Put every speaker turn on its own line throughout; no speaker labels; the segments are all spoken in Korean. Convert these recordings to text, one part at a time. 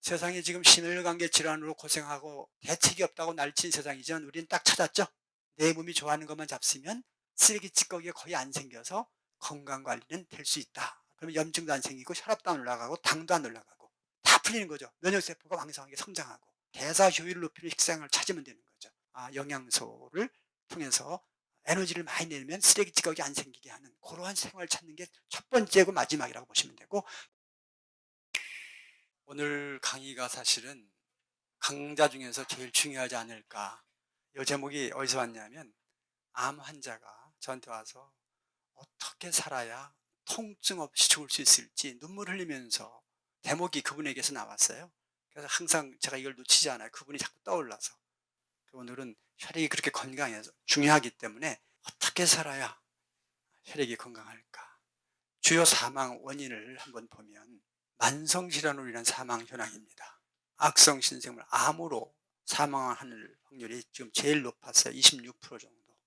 세상에 지금 심혈관계 질환으로 고생하고 대책이 없다고 날친 세상이지만 우리는 딱 찾았죠. 내 몸이 좋아하는 것만 잡수면 쓰레기 찌꺼기가 거의 안 생겨서 건강관리는 될 수 있다. 그러면 염증도 안 생기고 혈압도 안 올라가고 당도 안 올라가고 다 풀리는 거죠. 면역세포가 왕성하게 성장하고 대사 효율을 높이는 식생활을 찾으면 되는 거죠. 영양소를 통해서 에너지를 많이 내면 쓰레기 찌꺼기 안 생기게 하는 그러한 생활을 찾는 게 첫 번째고 마지막이라고 보시면 되고, 오늘 강의가 사실은 강좌 중에서 제일 중요하지 않을까. 이 제목이 어디서 왔냐면, 암 환자가 저한테 와서 어떻게 살아야 통증 없이 죽을 수 있을지 눈물 흘리면서 대목이 그분에게서 나왔어요. 그래서 항상 제가 이걸 놓치지 않아요. 그분이 자꾸 떠올라서. 오늘은 혈액이 그렇게 건강해서 중요하기 때문에 어떻게 살아야 혈액이 건강할까. 주요 사망 원인을 한번 보면 만성질환으로 인한 사망 현황입니다. 악성 신생물 암으로 사망할 확률이 지금 제일 높았어요. 26% 정도.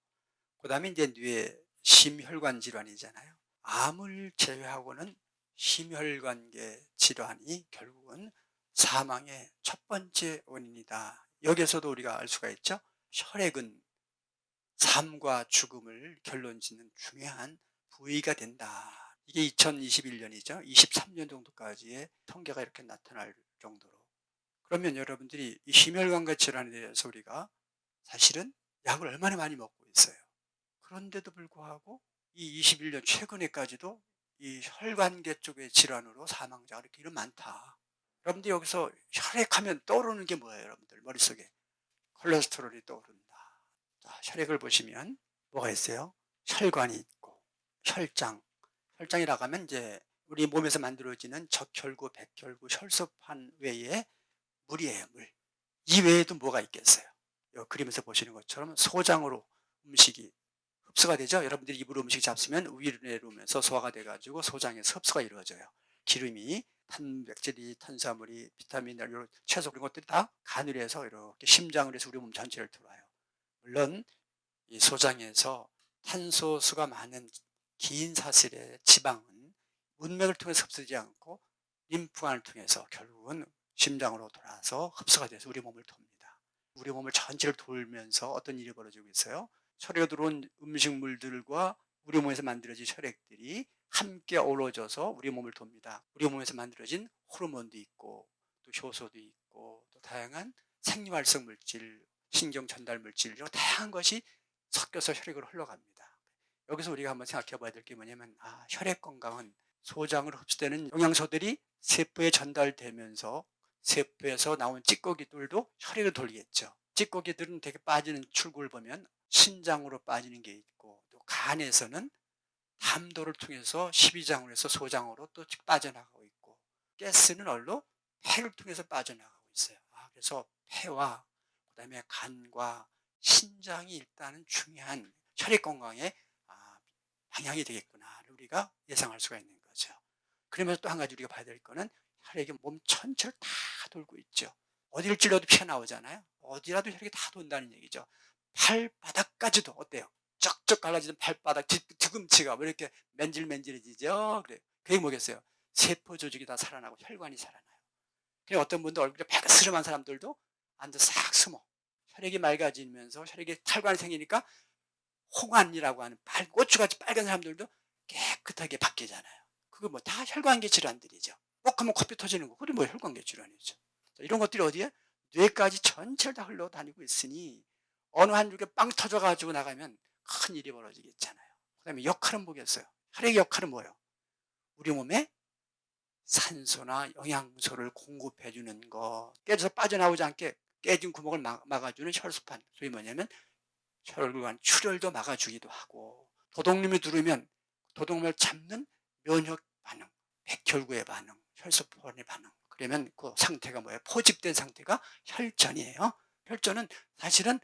그 다음에 이제 뇌 심혈관 질환이잖아요. 암을 제외하고는 심혈관계 질환이 결국은 사망의 첫 번째 원인이다. 여기서도 우리가 알 수가 있죠. 혈액은 삶과 죽음을 결론짓는 중요한 부위가 된다. 이게 2021년이죠. 23년 정도까지의 통계가 이렇게 나타날 정도로. 그러면 여러분들이 이 심혈관계 질환에 대해서 우리가 사실은 약을 얼마나 많이 먹고 있어요. 그런데도 불구하고 이 21년 최근에까지도 이 혈관계 쪽의 질환으로 사망자가 이렇게 많다. 여러분들 여기서 혈액하면 떠오르는 게 뭐예요, 여러분들 머릿속에? 콜레스테롤이 떠오른다. 자, 혈액을 보시면 뭐가 있어요? 혈관이 있고 혈장. 혈장이라고 하면 이제 우리 몸에서 만들어지는 적혈구, 백혈구, 혈소판 외에 물이에요, 물. 이 외에도 뭐가 있겠어요? 이 그림에서 보시는 것처럼 소장으로 음식이 흡수가 되죠. 여러분들이 입으로 음식 잡수면 위로 오면서 소화가 돼가지고 소장에서 흡수가 이루어져요. 기름이, 단백질이, 탄수화물이, 비타민, 이런 채소 그런 것들이 다 간으로 해서 이렇게 심장으로 해서 우리 몸 전체를 돌아요. 물론 이 소장에서 탄소수가 많은 긴 사슬의 지방은 문맥을 통해서 흡수되지 않고 림프관을 통해서 결국은 심장으로 돌아서 흡수가 돼서 우리 몸을 돕니다. 우리 몸을 전체를 돌면서 어떤 일이 벌어지고 있어요? 혈액에 들어온 음식물들과 우리 몸에서 만들어진 혈액들이 함께 어우러져서 우리 몸을 돕니다. 우리 몸에서 만들어진 호르몬도 있고 또 효소도 있고 또 다양한 생리활성 물질, 신경 전달 물질, 이런 다양한 것이 섞여서 혈액으로 흘러갑니다. 여기서 우리가 한번 생각해 봐야 될 게 뭐냐면, 혈액 건강은 소장으로 흡수되는 영양소들이 세포에 전달되면서 세포에서 나온 찌꺼기들도 혈액을 돌리겠죠. 찌꺼기들은 되게 빠지는 출구를 보면 신장으로 빠지는 게 있고, 또 간에서는 담도를 통해서 십이장으로 해서 소장으로 또 빠져나가고 있고, 가스는 얼로 폐를 통해서 빠져나가고 있어요. 그래서 폐와 그다음에 간과 신장이 일단은 중요한 혈액 건강에 방향이 되겠구나를 우리가 예상할 수가 있는 거죠. 그러면서 또 한 가지 우리가 봐야 될 거는 혈액이 몸 전체를 다 돌고 있죠. 어디를 찔러도 피가 나오잖아요. 어디라도 혈액이 다 돈다는 얘기죠. 발바닥까지도 어때요? 쩍쩍 갈라지는 발바닥 뒤꿈치가 왜 이렇게 맨질맨질해지죠? 그래. 그게 뭐겠어요? 세포 조직이 다 살아나고 혈관이 살아나요. 그래, 어떤 분들 얼굴이 빨갛스름한 사람들도 앉아 싹 숨어. 혈액이 맑아지면서 혈액에 탈관이 생기니까 홍안이라고 하는 고추같이 빨간 사람들도 깨끗하게 바뀌잖아요. 그거 뭐 다 혈관계 질환들이죠. 하면 코피 터지는 거, 그게 뭐 혈관계 질환이죠. 이런 것들이 어디에? 뇌까지 전체를 다 흘러다니고 있으니 어느 한 쪽에 빵 터져가지고 나가면 큰 일이 벌어지겠잖아요. 그 다음에 역할은 뭐겠어요? 혈액의 역할은 뭐예요? 우리 몸에 산소나 영양소를 공급해 주는 거, 깨져서 빠져나오지 않게 깨진 구멍을 막아주는 혈소판, 소위 뭐냐면 혈관 출혈도 막아주기도 하고, 도둑놈이 들으면 도둑놈을 잡는 면역 반응, 백혈구의 반응, 혈소판의 반응, 그러면 그 상태가 뭐예요? 포집된 상태가 혈전이에요. 혈전은 사실은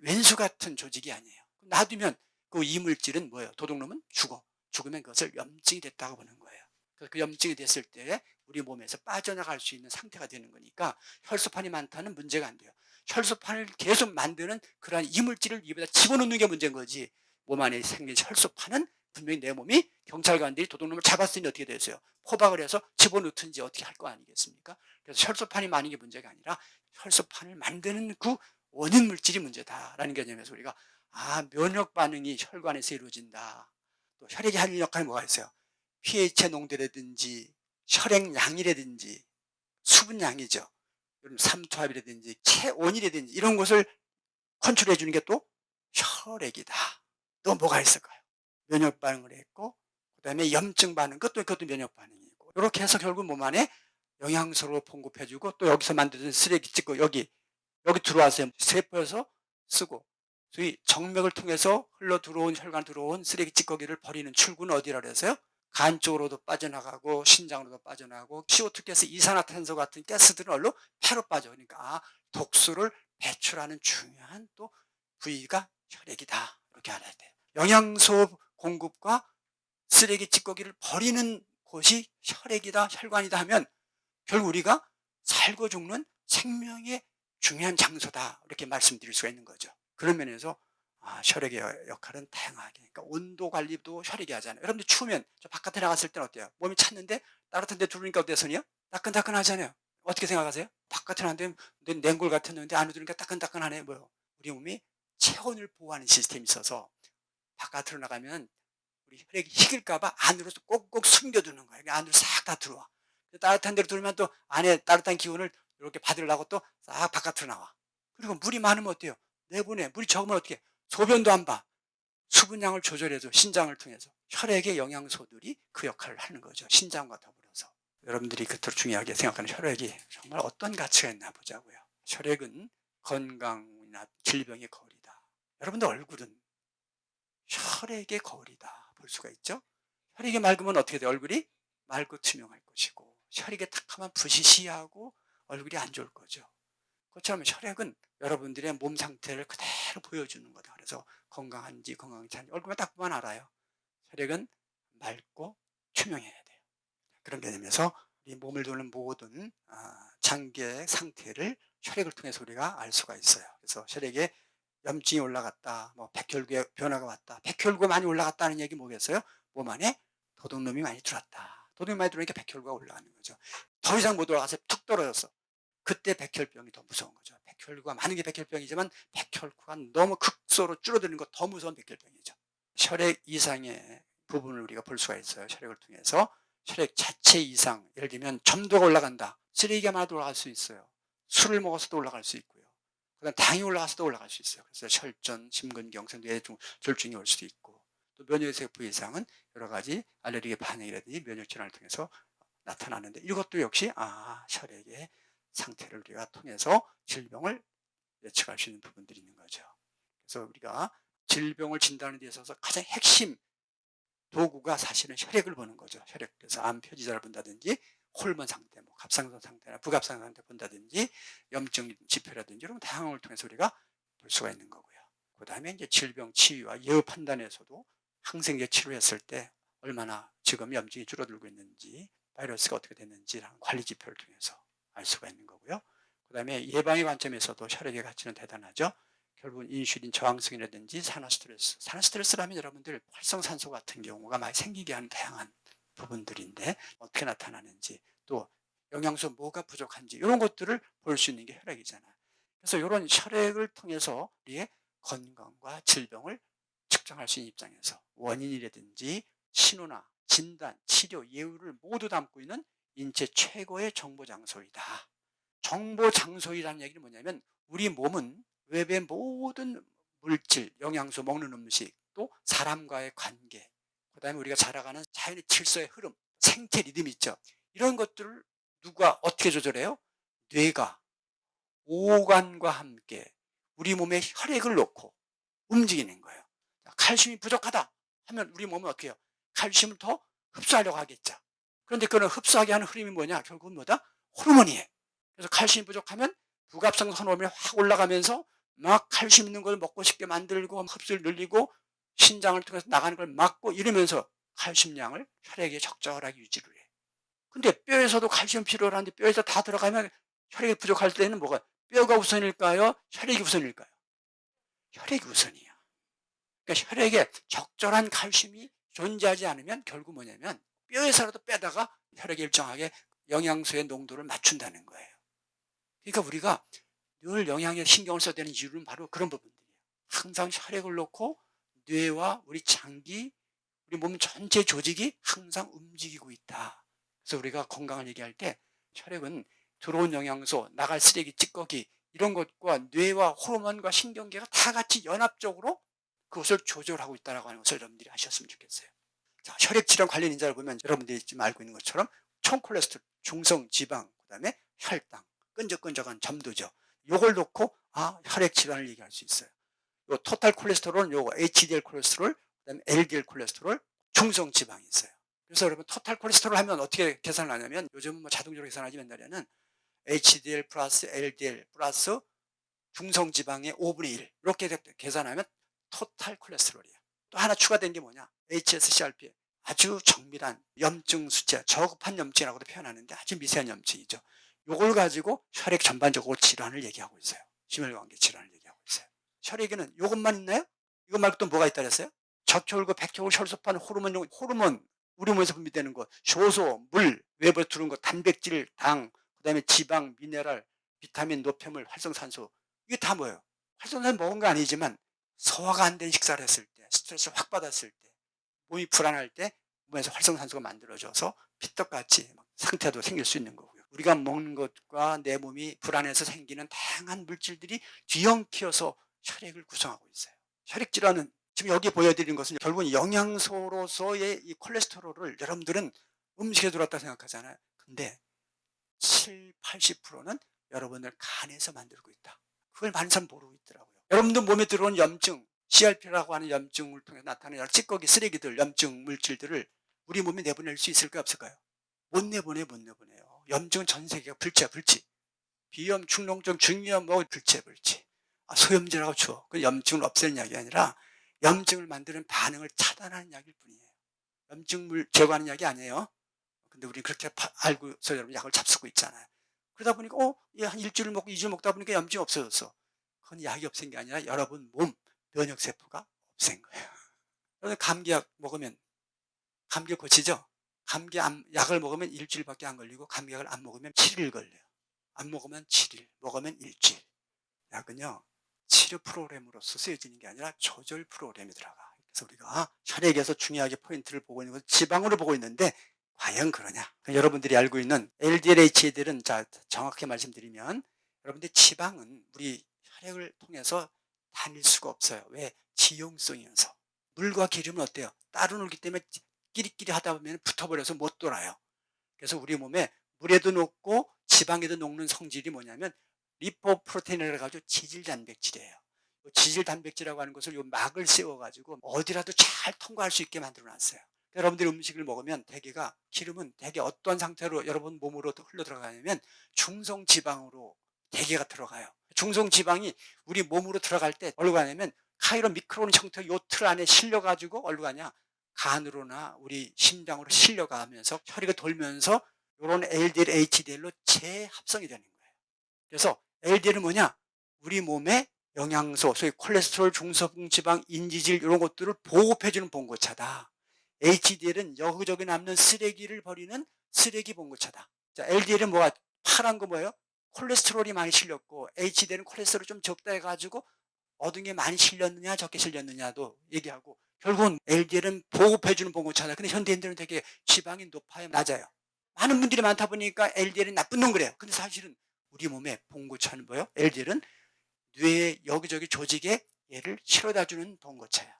왼수 같은 조직이 아니에요. 놔두면 그 이물질은 뭐예요? 도둑놈은 죽으면 그것을 염증이 됐다고 보는 거예요. 그래서 그 염증이 됐을 때 우리 몸에서 빠져나갈 수 있는 상태가 되는 거니까 혈소판이 많다는 문제가 안 돼요. 혈소판을 계속 만드는 그러한 이물질을 입에다 집어넣는 게 문제인 거지, 몸 안에 생긴 혈소판은 분명히 내 몸이 경찰관들이 도둑놈을 잡았으니 어떻게 됐어요? 포박을 해서 집어넣든지 어떻게 할 거 아니겠습니까? 그래서 혈소판이 많은 게 문제가 아니라 혈소판을 만드는 그 원인 물질이 문제다라는 개념에서 우리가 면역 반응이 혈관에서 이루어진다. 또 혈액이 하는 역할이 뭐가 있어요? pH 농도라든지 혈액량이라든지 수분량이죠. 삼투압이라든지 체온이라든지 이런 것을 컨트롤해 주는 게 또 혈액이다. 또 뭐가 있을까요? 면역 반응을 했고 그다음에 염증 반응 그것도 면역 반응이고 이렇게 해서 결국 몸 안에 영양소로 공급해 주고 또 여기서 만드는 쓰레기 찍고 여기 들어와서 세포에서 쓰고 소위 정맥을 통해서 흘러 들어온 혈관 들어온 쓰레기 찌꺼기를 버리는 출구는 어디라 그래서요? 간 쪽으로도 빠져나가고 신장으로도 빠져나가고 CO2 가스, 이산화탄소 같은 가스들은 얼로 폐로 빠져. 그러니까 독소를 배출하는 중요한 또 부위가 혈액이다. 이렇게 알아야 돼요. 영양소 공급과 쓰레기 찌꺼기를 버리는 곳이 혈액이다, 혈관이다 하면 결국 우리가 살고 죽는 생명의 중요한 장소다. 이렇게 말씀드릴 수가 있는 거죠. 그런 면에서 혈액의 역할은 다양하게. 그러니까 온도 관리도 혈액이 하잖아요. 여러분들 추우면 저 바깥에 나갔을 때는 어때요? 몸이 찼는데 따뜻한 데 들어오니까 어때요, 손이요? 따끈따끈하잖아요. 어떻게 생각하세요? 바깥에 나는데 냉골 같았는데 안에 들으니까 따끈따끈하네. 뭐요? 우리 몸이 체온을 보호하는 시스템이 있어서 바깥으로 나가면 우리 혈액이 식을까봐 안으로 꼭꼭 숨겨두는 거예요. 안으로 싹 다 들어와. 따뜻한 데로 들어오면 또 안에 따뜻한 기운을 이렇게 받으려고 또 싹 바깥으로 나와. 그리고 물이 많으면 어때요? 내보내. 물이 적으면 어떻게? 소변도 안 봐. 수분량을 조절해줘. 신장을 통해서. 혈액의 영양소들이 그 역할을 하는 거죠. 신장과 더불어서. 여러분들이 그토록 중요하게 생각하는 혈액이 정말 어떤 가치가 있나 보자고요. 혈액은 건강이나 질병의 거울이다. 여러분들 얼굴은 혈액의 거울이다 볼 수가 있죠. 혈액이 맑으면 어떻게 돼요? 얼굴이 맑고 투명할 것이고 혈액이 탁하면 부시시하고 얼굴이 안 좋을 거죠. 그렇다면 혈액은 여러분들의 몸 상태를 그대로 보여주는 거다. 그래서 건강한지 건강치 않은지 얼굴만 딱 보면 알아요. 혈액은 맑고 투명해야 돼요. 그런 개념에서 이 몸을 도는 모든 장기의 상태를 혈액을 통해서 우리가 알 수가 있어요. 그래서 혈액에 염증이 올라갔다, 뭐 백혈구의 변화가 왔다. 백혈구가 많이 올라갔다는 얘기 뭐겠어요? 몸 안에 도둑놈이 많이 들어왔다. 도둑놈이 많이 들어오니까 백혈구가 올라가는 거죠. 더 이상 못 올라가서 툭 떨어졌어. 그때 백혈병이 더 무서운 거죠. 백혈구가 많은 게 백혈병이지만 백혈구가 너무 극소로 줄어드는 거 더 무서운 백혈병이죠. 혈액 이상의 부분을 우리가 볼 수가 있어요. 혈액을 통해서 혈액 자체 이상, 예를 들면 점도가 올라간다. 쓰레기가 많아도 올라갈 수 있어요. 술을 먹어서도 올라갈 수 있고요. 그다음 당이 올라가서도 올라갈 수 있어요. 그래서 혈전, 심근경색, 뇌졸중이 올 수도 있고 또 면역세포 이상은 여러 가지 알레르기 반응이라든지 면역 질환을 통해서 나타나는데 이것도 역시 혈액의 상태를 우리가 통해서 질병을 예측할 수 있는 부분들이 있는 거죠. 그래서 우리가 질병을 진단하는 데 있어서 가장 핵심 도구가 사실은 혈액을 보는 거죠. 혈액. 그래서 암 표지자를 본다든지 호르몬 상태, 뭐 갑상선 상태나 부갑상선 상태 본다든지 염증 지표라든지 이런 다양한 걸 통해서 우리가 볼 수가 있는 거고요. 그 다음에 이제 질병 치유와 예후 판단에서도 항생제 치료했을 때 얼마나 지금 염증이 줄어들고 있는지 바이러스가 어떻게 됐는지라는 관리 지표를 통해서 알 수가 있는 거고요. 그 다음에 예방의 관점에서도 혈액의 가치는 대단하죠. 결국은 인슐린 저항성이라든지 산화스트레스라면 여러분들 활성산소 같은 경우가 많이 생기게 하는 다양한 부분들인데 어떻게 나타나는지 또 영양소 뭐가 부족한지 이런 것들을 볼 수 있는 게 혈액이잖아요. 그래서 이런 혈액을 통해서 우리의 건강과 질병을 측정할 수 있는 입장에서 원인이라든지 신호나 진단, 치료, 예후를 모두 담고 있는 인체 최고의 정보 장소이다. 정보 장소이라는 얘기는 뭐냐면 우리 몸은 외부의 모든 물질, 영양소, 먹는 음식, 또 사람과의 관계, 그 다음에 우리가 살아가는 자연의 질서의 흐름, 생태 리듬 있죠. 이런 것들을 누가 어떻게 조절해요? 뇌가 오간과 함께 우리 몸에 혈액을 놓고 움직이는 거예요. 칼슘이 부족하다 하면 우리 몸은 어떻게 해요? 칼슘을 더 흡수하려고 하겠죠. 그런데 그런 흡수하게 하는 흐름이 뭐냐? 결국은 뭐다? 호르몬이에요. 그래서 칼슘이 부족하면 부갑상선 호르몬이 확 올라가면서 막 칼슘 있는 걸 먹고 싶게 만들고 흡수를 늘리고 신장을 통해서 나가는 걸 막고 이러면서 칼슘량을 혈액에 적절하게 유지를 해. 근데 뼈에서도 칼슘 필요로 하는데 뼈에서 다 들어가면 혈액이 부족할 때는 뭐가 뼈가 우선일까요? 혈액이 우선일까요? 혈액이 우선이야. 그러니까 혈액에 적절한 칼슘이 존재하지 않으면 결국 뭐냐면 뼈에서라도 빼다가 혈액에 일정하게 영양소의 농도를 맞춘다는 거예요. 그러니까 우리가 늘 영양에 신경을 써야 되는 이유는 바로 그런 부분들이에요. 항상 혈액을 놓고 뇌와 우리 장기, 우리 몸 전체 조직이 항상 움직이고 있다. 그래서 우리가 건강을 얘기할 때 혈액은 들어온 영양소, 나갈 쓰레기, 찌꺼기 이런 것과 뇌와 호르몬과 신경계가 다 같이 연합적으로 그것을 조절하고 있다는 것을 여러분들이 아셨으면 좋겠어요. 자, 혈액 질환 관련 인자를 보면 여러분들이 지금 알고 있는 것처럼 총콜레스테롤, 중성 지방, 그다음에 혈당, 끈적끈적한 점도죠. 요걸 놓고 혈액 질환을 얘기할 수 있어요. 요 토탈 콜레스테롤은 요거 HDL 콜레스테롤, 그다음에 LDL 콜레스테롤, 중성 지방이 있어요. 그래서 여러분 토탈 콜레스테롤 하면 어떻게 계산을 하냐면 요즘은 뭐 자동적으로 계산하지 옛날에는 HDL 플러스 LDL 플러스 중성 지방의 5분의 1 이렇게 계산하면 토탈 콜레스테롤이에요. 또 하나 추가된 게 뭐냐? HSCRP 아주 정밀한 염증 수치, 저급한 염증이라고도 표현하는데 아주 미세한 염증이죠. 요걸 가지고 혈액 전반적으로 질환을 얘기하고 있어요. 심혈관계 질환을 얘기하고 있어요. 혈액에는 요것만 있나요? 이것 말고 또 뭐가 있다 그랬어요? 적혈구, 백혈구, 혈소판, 호르몬, 우리 몸에서 분비되는 것, 효소, 물, 외부에 들어오는 것, 단백질, 당, 그다음에 지방, 미네랄, 비타민, 노폐물, 활성산소 이게 다 뭐예요? 활성산소 먹은 거 아니지만 소화가 안 된 식사를 했을 때, 스트레스를 확 받았을 때, 몸이 불안할 때 몸에서 활성산소가 만들어져서 피떡같이 상태도 생길 수 있는 거고요. 우리가 먹는 것과 내 몸이 불안해서 생기는 다양한 물질들이 뒤엉켜서 혈액을 구성하고 있어요. 혈액 질환은 지금 여기 보여드린 것은 결국은 영양소로서의 이 콜레스테롤을 여러분들은 음식에 들어왔다 생각하잖아요. 근데 7, 80%는 여러분들 간에서 만들고 있다. 그걸 많은 사람 모르고 있더라고요. 여러분들 몸에 들어온 염증, CRP라고 하는 염증을 통해 나타나는 찌꺼기, 쓰레기들, 염증 물질들을 우리 몸에 내보낼 수 있을까요, 없을까요? 못 내보내요. 염증은 전 세계가 불치야, 불치. 비염, 축농증, 중이염, 불치. 소염제라고 줘. 그 염증을 없애는 약이 아니라 염증을 만드는 반응을 차단하는 약일 뿐이에요. 염증물 제거하는 약이 아니에요. 근데 우리 그렇게 알고서 여러분 약을 잡수고 있잖아요. 그러다 보니까 한 일주일 먹고 2주일 먹다 보니까 염증이 없어졌어. 그건 약이 없앤 게 아니라 여러분 몸 면역세포가 없앤 거예요. 그래서 감기약 먹으면 감기 고치죠? 약을 먹으면 일주일밖에 안 걸리고 감기약을 안 먹으면 7일 걸려요. 안 먹으면 7일, 먹으면 일주일. 약은요, 치료 프로그램으로서 쓰여지는 게 아니라 조절 프로그램이 들어가. 그래서 우리가 혈액에서 중요하게 포인트를 보고 있는 것은 지방으로 보고 있는데 과연 그러냐? 여러분들이 알고 있는 LDL-HDL은 자, 정확히 말씀드리면 여러분들 지방은 우리 혈액을 통해서 다닐 수가 없어요. 왜? 지용성이어서. 물과 기름은 어때요? 따로 놀기 때문에 끼리끼리 하다 보면 붙어버려서 못 돌아요. 그래서 우리 몸에 물에도 녹고 지방에도 녹는 성질이 뭐냐면 리포프로테인이라고 해가지고 지질 단백질이에요. 지질 단백질이라고 하는 것을 요 막을 세워가지고 어디라도 잘 통과할 수 있게 만들어 놨어요. 여러분들이 음식을 먹으면 대개가 기름은 대개 어떤 상태로 여러분 몸으로 흘러 들어가냐면 중성 지방으로 대개가 들어가요. 중성 지방이 우리 몸으로 들어갈 때 어디로 가냐면 카이로 미크론 형태 요 틀 안에 실려가지고 어디로 가냐 간으로나 우리 심장으로 실려가면서 혈액이 돌면서 이런 LDL, HDL로 재합성이 되는 거예요. 그래서 LDL은 뭐냐? 우리 몸의 영양소, 소위 콜레스테롤, 중성지방, 인지질 이런 것들을 보급해주는 봉고차다. HDL은 여기저기 남는 쓰레기를 버리는 쓰레기 봉고차다. 자, LDL은 뭐가 파란 거 뭐예요? 콜레스테롤이 많이 실렸고 HDL은 콜레스테롤이 좀 적다 해가지고 얻은 게 많이 실렸느냐 적게 실렸느냐도 얘기하고 결국은 LDL은 보급해주는 봉고차다. 근데 현대인들은 되게 지방이 높아요, 낮아요? 많은 분들이 많다 보니까 LDL이 나쁜 놈 그래요. 근데 사실은 우리 몸에 봉고차는 뭐예요? LDL은 뇌의 여기저기 조직에 얘를 실어다 주는 봉고차야.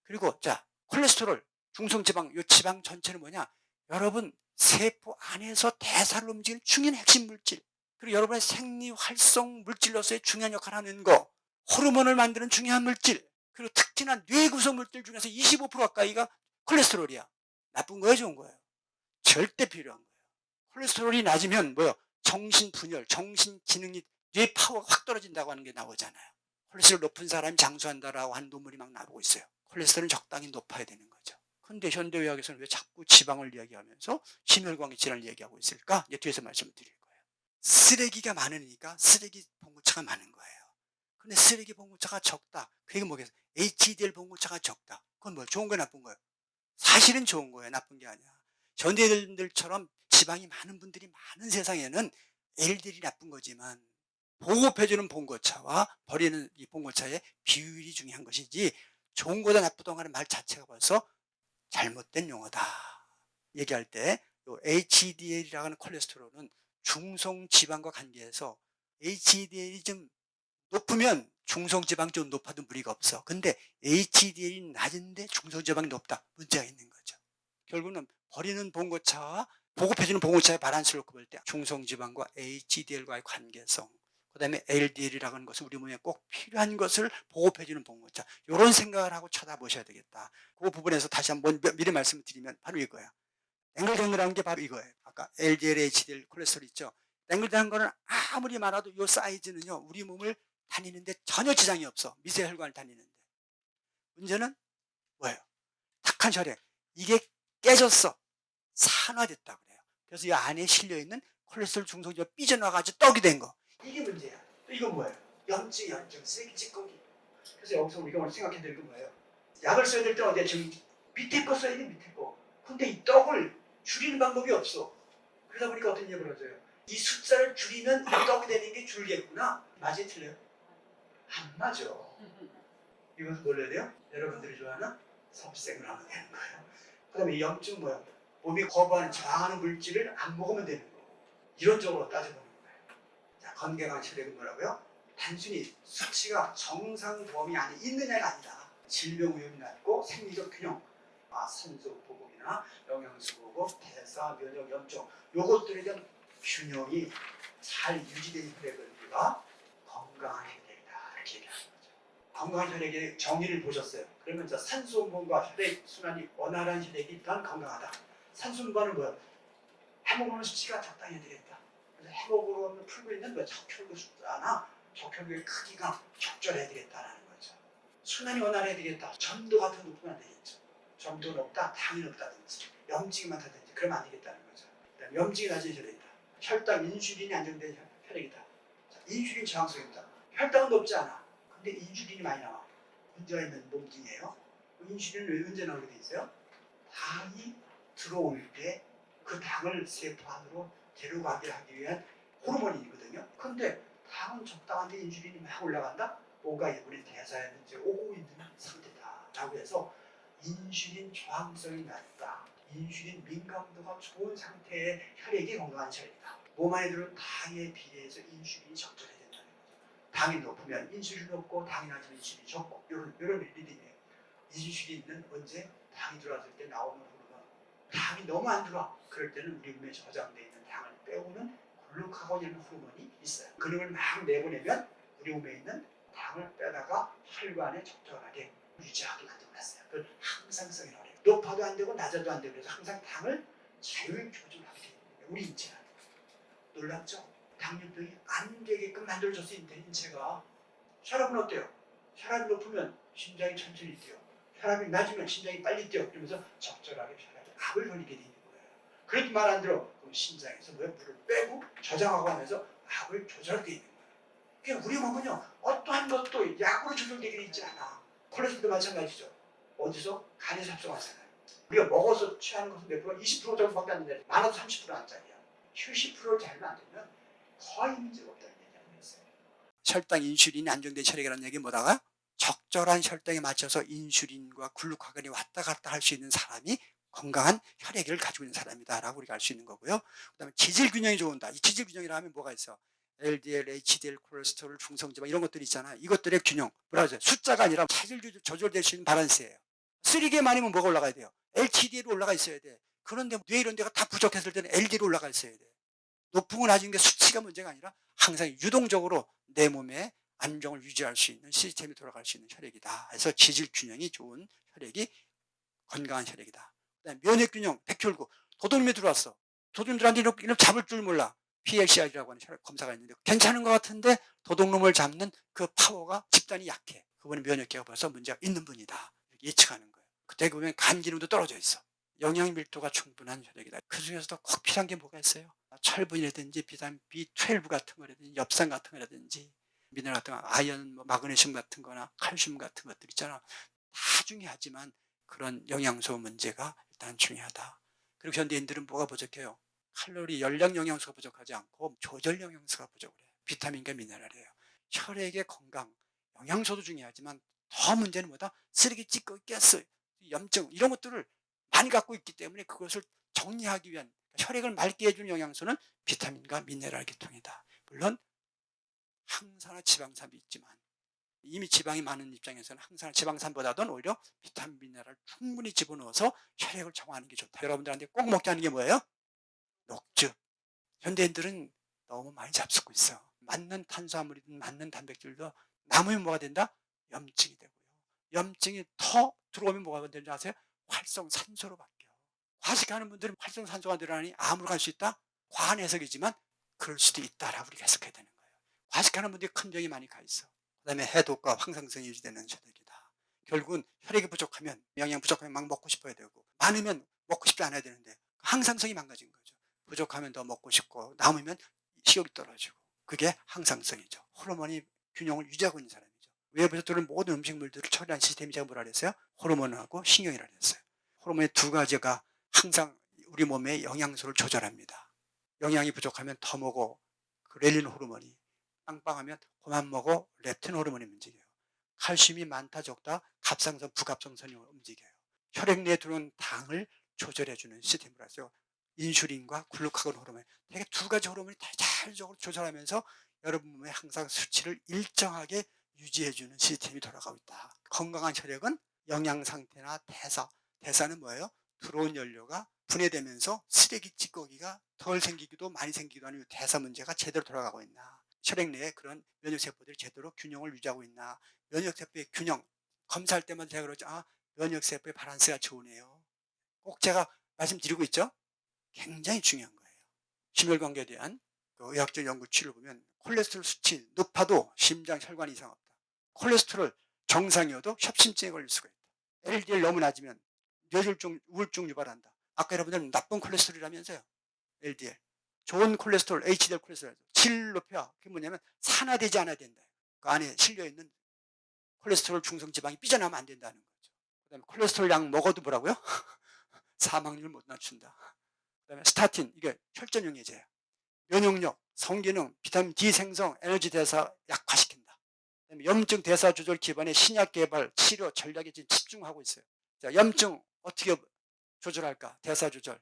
그리고 자, 콜레스테롤, 중성지방, 이 지방 전체는 뭐냐? 여러분 세포 안에서 대사를 움직이는 중요한 핵심 물질, 그리고 여러분의 생리 활성 물질로서의 중요한 역할을 하는 거, 호르몬을 만드는 중요한 물질, 그리고 특히나 뇌 구성 물질 중에서 25% 가까이가 콜레스테롤이야. 나쁜 거예요, 좋은 거예요? 절대 필요한 거예요. 콜레스테롤이 낮으면 뭐요? 정신분열, 정신지능이 뇌 파워가 확 떨어진다고 하는 게 나오잖아요. 콜레스테롤 높은 사람이 장수한다라고 하는 논문이 막 나오고 있어요. 콜레스테롤은 적당히 높아야 되는 거죠. 근데 현대의학에서는 왜 자꾸 지방을 이야기하면서 심혈관계 질환을 얘기하고 있을까? 이제 뒤에서 말씀을 드릴 거예요. 쓰레기가 많으니까 쓰레기 봉고차가 많은 거예요. 근데 쓰레기 봉고차가 적다. 그게 뭐겠어요? HDL 봉고차가 적다. 그건 뭐 좋은 거 나쁜 거예요? 사실은 좋은 거예요. 나쁜 게 아니야. 전대들처럼 지방이 많은 분들이 많은 세상에는 LDL이 나쁜 거지만 보급해주는 봉고차와 버리는 이 봉고차의 비율이 중요한 것이지 좋은 거다 나쁘다 하는 말 자체가 벌써 잘못된 용어다. 얘기할 때 HDL이라고 하는 콜레스테롤은 중성지방과 관계해서 HDL이 좀 높으면 중성지방 좀 높아도 무리가 없어. 근데 HDL이 낮은데 중성지방이 높다. 문제가 있는 거죠. 결국은 버리는 봉고차와 보급해주는 봉고차의 바란스를 놓고 볼 때 중성지방과 HDL과의 관계성, 그 다음에 LDL이라고 하는 것은 우리 몸에 꼭 필요한 것을 보급해주는 봉고차, 이런 생각을 하고 쳐다보셔야 되겠다. 그 부분에서 다시 한번 미리 말씀을 드리면 바로 이거야. 앵글앵글한 게 바로 이거예요. 아까 LDL, HDL 콜레스테롤 있죠. 앵글앵글한 거는 아무리 많아도 이 사이즈는요 우리 몸을 다니는데 전혀 지장이 없어. 미세혈관을 다니는데. 문제는 뭐예요? 탁한 혈액, 이게 깨졌어. 산화됐다 그래요. 그래서 이 안에 실려있는 콜레스테롤 중성지가 삐져나가지고 떡이 된 거, 이게 문제야. 또 이건 뭐예요? 염증, 쓰레기 찌꺼기. 그래서 여기서 우리가 오늘 생각해야 될 건 뭐예요? 약을 써야 될 때 어디야? 지금 밑에 거 써야 돼, 밑에 거. 근데 이 떡을 줄이는 방법이 없어. 그러다 보니까 어떤 일이 벌어져요? 이 숫자를 줄이면 이 떡이 되는 게 줄겠구나. 맞아요, 틀려요? 안 맞아. 이것은 뭘로 해야 돼요? 여러분들이 좋아하는 섭생을 하면 되는 거예요. 그 다음에 염증 뭐야? 몸이 거부하는 저항하는 물질을 안 먹으면 되는 거고, 이론적으로 따져보는 거예요. 자, 건강한 혈액은 뭐라고요? 단순히 수치가 정상 범위 안에 있느냐가 아니라 질병 위험이 낮고 생리적 균형, 산소 보급이나 영양소 보급, 대사, 면역, 염증, 요것들에 대한 균형이 잘 유지된 혈액을 우리가 건강한 혈액이다 이렇게 얘기하는 거죠. 건강한 혈액의 정의를 보셨어요. 그러면 산소 공급과 혈액 순환이 원활한 혈액이 일단 건강하다. 산소 공급은 뭐야? 헤모글로빈 수치가 적당히 해야 되겠다. 그래서 헤모글로빈을 풀고 있는 적혈구 숫자나 적혈구의 크기가 적절해야 되겠다라는 거죠. 순환이 원활해야 되겠다. 점도가 더 높으면 안 되겠죠. 점도 높다, 당이 높다든지 염증이 많다든지 그러면 안 되겠다는 거죠. 그다음에 염증이 낮은 혈액이다. 혈당, 인슐린이 안정된 혈액이다. 자, 인슐린 저항성이다. 혈당은 높지 않아. 근데 인슐린이 많이 나와. 문제가 있는 몸뚱이에요. 인슐린은 왜 언제 나오게 돼 있어요? 당이 들어올 때 그 당을 세포 안으로 데려가게 하기 위한 호르몬이거든요. 근데 당은 적당한데 인슐린이 막 올라간다? 뭔가 우리 대사에 문제 오고 있는 상태다라고 해서 인슐린 저항성이 낮다, 인슐린 민감도가 좋은 상태의 혈액이 건강한 혈액이다. 몸 안에 들어온 당에 비례해서 인슐린이 적절해야 된다는 거죠. 당이 높으면 인슐린 높고 당이 낮으면 인슐린이 적고 이런 리듬이에요. 인슐린은 언제 당이 들어왔을 때 나오는 호르몬, 당이 너무 안 들어와. 그럴 때는 우리 몸에 저장되어 있는 당을 빼오는 글루카곤이라는 호르몬이 있어요. 근육을 막 내보내면 우리 몸에 있는 당을 빼다가 혈관에 적절하게 유지하게 만들어놨어요. 그걸 항상성이라고 해요. 높아도 안 되고 낮아도 안 되고 그래서 항상 당을 자율 조절하게 되는 거예요. 우리 인체가. 놀랍죠? 당뇨병이 안 되게끔 만들어줄 수 있는 인체가. 혈압은 어때요? 혈압이 높으면 심장이 천천히 뛰어. 혈압이 낮으면 심장이 빨리 뛰어. 그러면서 적절하게 혈압이 압을 돌리게 되는 거예요. 그래도 말 안 들어. 그럼 심장에서 물을 빼고 저장하고 하면서 압을 조절하게 되는 거예요. 그러니까 우리 몸은요, 어떠한 것도 약으로 조절되게 있지 않아. 콜레스테롤도 마찬가지죠. 어디서? 간에서 합성하잖아요. 우리가 먹어서 취하는 것은 몇 프로? 20% 정도밖에 안 되는데 많아도 30%짜리야. 70%를 잘 만들면 거의 문제가 없다는 얘기 아니겠어요? 혈당, 인슐린이 안정된 혈액이라는 얘기는 뭐다가? 적절한 혈당에 맞춰서 인슐린과 글루카곤이 왔다 갔다 할 수 있는 사람이 건강한 혈액을 가지고 있는 사람이다라고 우리가 알 수 있는 거고요. 그 다음에 지질 균형이 좋은다. 이 지질 균형이라 하면 뭐가 있어? LDL, HDL, 콜레스테롤, 중성지방 이런 것들이 있잖아. 이것들의 균형, 뭐라 그러죠? 숫자가 아니라 체질적으로 조절될 수 있는 밸런스예요. 3개 많으면 뭐가 올라가야 돼요? LDL이 올라가 있어야 돼. 그런데 뇌 이런 데가 다 부족했을 때는 LDL이 올라가 있어야 돼. 높은 건 낮은 게 수치가 문제가 아니라 항상 유동적으로 내 몸에 안정을 유지할 수 있는 시스템이 돌아갈 수 있는 혈액이다. 그래서 지질 균형이 좋은 혈액이 건강한 혈액이다. 그다음에 면역 균형, 백혈구. 도둑놈이 들어왔어. 도둑놈 들어왔는데 이놈 잡을 줄 몰라. PLCR이라고 하는 혈액 검사가 있는데 괜찮은 것 같은데 도둑놈을 잡는 그 파워가 집단이 약해. 그분은 면역계가 벌써 문제가 있는 분이다. 예측하는 거예요. 그때 보면 간 기능도 떨어져 있어. 영양 밀도가 충분한 혈액이다. 그 중에서도 꼭 필요한 게 뭐가 있어요? 철분이라든지 비타민 B12 같은 거라든지 엽산 같은 거라든지 미네랄 같은 거, 아연, 마그네슘 같은 거나 칼슘 같은 것들 있잖아. 다 중요하지만 그런 영양소 문제가 일단 중요하다. 그리고 현대인들은 뭐가 부족해요? 칼로리, 열량 영양소가 부족하지 않고 조절 영양소가 부족을 해요. 비타민과 미네랄이에요. 혈액의 건강, 영양소도 중요하지만 더 문제는 뭐다? 쓰레기, 찌꺼기, 가스, 염증 이런 것들을 많이 갖고 있기 때문에 그것을 정리하기 위한, 혈액을 맑게 해주는 영양소는 비타민과 미네랄 계통이다. 물론 항산화 지방산도 있지만 이미 지방이 많은 입장에서는 항산화 지방산보다는 오히려 비타민 미네랄을 충분히 집어넣어서 혈액을 정화하는 게 좋다. 여러분들한테 꼭 먹게 하는 게 뭐예요? 녹즙. 현대인들은 너무 많이 잡수고 있어. 맞는 탄수화물이든 맞는 단백질도 남으면 뭐가 된다? 염증이 되고요. 염증이 더 들어오면 뭐가 되는지 아세요? 활성산소로 바뀌어. 과식하는 분들은 활성산소가 늘어나니 암으로 갈 수 있다? 과한 해석이지만 그럴 수도 있다라고 우리가 해석해야 되는 거예요. 과식하는 분들이 큰 병이 많이 가 있어. 그다음에 해독과 황상성이 유지되는 혈액이다. 결국은 혈액이 부족하면, 영양 부족하면 막 먹고 싶어야 되고, 많으면 먹고 싶지 않아야 되는데 항상성이 망가진 거죠. 부족하면 더 먹고 싶고 남으면 식욕이 떨어지고, 그게 항상성이죠. 호르몬이 균형을 유지하고 있는 사람이죠. 외부에서 들어오는 모든 음식물들을 처리하는 시스템이 제가 뭐라 그랬어요? 호르몬하고 신경이라 그랬어요. 호르몬의 두 가지가 항상 우리 몸의 영양소를 조절합니다. 영양이 부족하면 더 먹어, 그렐린 호르몬이, 빵빵하면 그만 먹어, 렙틴 호르몬이 움직여요. 칼슘이 많다 적다 갑상선 부갑상선이 움직여요. 혈액 내에 들어온 당을 조절해주는 시스템이라 해서 인슐린과 글루카곤 호르몬, 되게 두 가지 호르몬이 자율적으로 조절하면서 여러분 몸에 항상 수치를 일정하게 유지해주는 시스템이 돌아가고 있다. 건강한 혈액은 영양 상태나 대사는 뭐예요? 들어온 연료가 분해되면서 쓰레기 찌꺼기가 덜 생기기도 많이 생기기도 하는 대사 문제가 제대로 돌아가고 있나, 혈액 내에 그런 면역세포들이 제대로 균형을 유지하고 있나. 면역세포의 균형 검사할 때마다 제가 그러죠. 면역세포의 밸런스가 좋으네요. 꼭 제가 말씀드리고 있죠. 굉장히 중요한 거예요. 심혈관계에 대한 그 의학적 연구 치료를 보면 콜레스테롤 수치 높아도 심장 혈관 이상 없다. 콜레스테롤 정상이어도 협심증에 걸릴 수가 있다. LDL 너무 낮으면 뇌졸중, 우울증 유발한다. 아까 여러분들 나쁜 콜레스테롤이라면서요. LDL. 좋은 콜레스테롤, HDL 콜레스테롤 7 높여. 그게 뭐냐면 산화되지 않아야 된다. 그 안에 실려있는 콜레스테롤 중성 지방이 삐져나오면 안 된다는 거죠. 그다음에 콜레스테롤 약 먹어도 뭐라고요? 사망률 못 낮춘다. 그다음에 스타틴, 이게 혈전용해제야. 면역력, 성기능, 비타민 D 생성, 에너지 대사 약화시킨다. 그다음에 염증 대사 조절 기반의 신약 개발, 치료 전략에 지금 집중하고 있어요. 자, 염증 어떻게 조절할까? 대사 조절.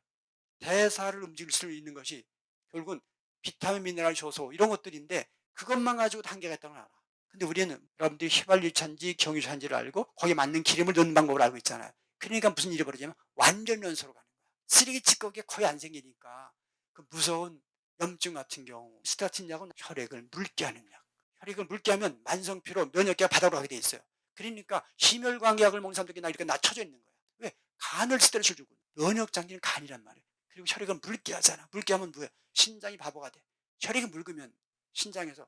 대사를 움직일 수 있는 것이 결국은 비타민, 미네랄, 효소 이런 것들인데 그것만 가지고도 한계가 있다는 걸 알아. 근데 우리는 여러분들이 휘발유차인지 경유차인지를 알고 거기에 맞는 기름을 넣는 방법을 알고 있잖아요. 그러니까 무슨 일이 벌어지냐면 완전 연소로 가는 거야. 쓰레기 찌꺼기가 거의 안 생기니까 그 무서운 염증 같은 경우 스타틴 약은 혈액을 묽게 하는 약. 혈액을 묽게 하면 만성피로 면역계가 바닥으로 가게 돼 있어요. 그러니까 심혈관계약을 먹는 사람들이 이렇게 낮춰져 있는 거야. 왜? 간을 스트레스를 주고. 면역장기는 간이란 말이에요. 그리고 혈액은 묽게 하잖아. 묽게 하면 뭐야? 신장이 바보가 돼. 혈액이 묽으면 신장에서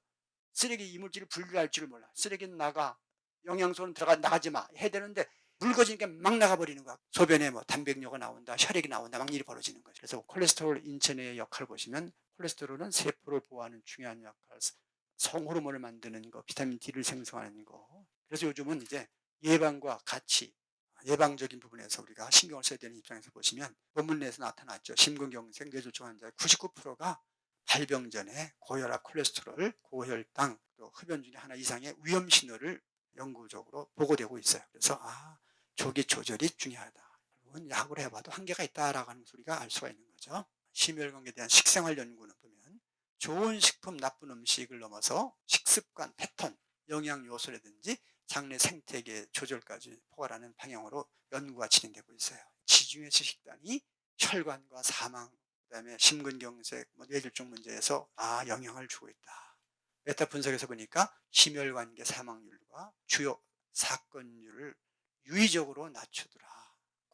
쓰레기 이물질을 분리할 줄을 몰라. 쓰레기는 나가, 영양소는 나가지 마 해야 되는데 묽어지니까 막 나가버리는 거야. 소변에 뭐 단백뇨가 나온다, 혈액이 나온다, 막 일이 벌어지는 거죠. 그래서 콜레스테롤 인체의 역할을 보시면 콜레스테롤은 세포를 보호하는 중요한 역할, 성호르몬을 만드는 거, 비타민 D를 생성하는 거. 그래서 요즘은 이제 예방과 같이 예방적인 부분에서 우리가 신경을 써야 되는 입장에서 보시면 논문 내에서 나타났죠. 심근경색 뇌졸중 환자의 99%가 발병 전에 고혈압, 콜레스테롤, 고혈당, 또 흡연 중에 하나 이상의 위험 신호를 연구적으로 보고되고 있어요. 그래서 조기 조절이 중요하다. 결국은 약으로 해봐도 한계가 있다라고 하는 소리가 알 수가 있는 거죠. 심혈관계에 대한 식생활 연구는 보면 좋은 식품, 나쁜 음식을 넘어서 식습관, 패턴, 영양 요소라든지 장내 생태계 조절까지 포괄하는 방향으로 연구가 진행되고 있어요. 지중해식 식단이 혈관과 사망, 그다음에 심근경색, 뇌졸중 문제에서 영향을 주고 있다. 메타 분석에서 보니까 심혈관계 사망률과 주요 사건율을 유의적으로 낮추더라.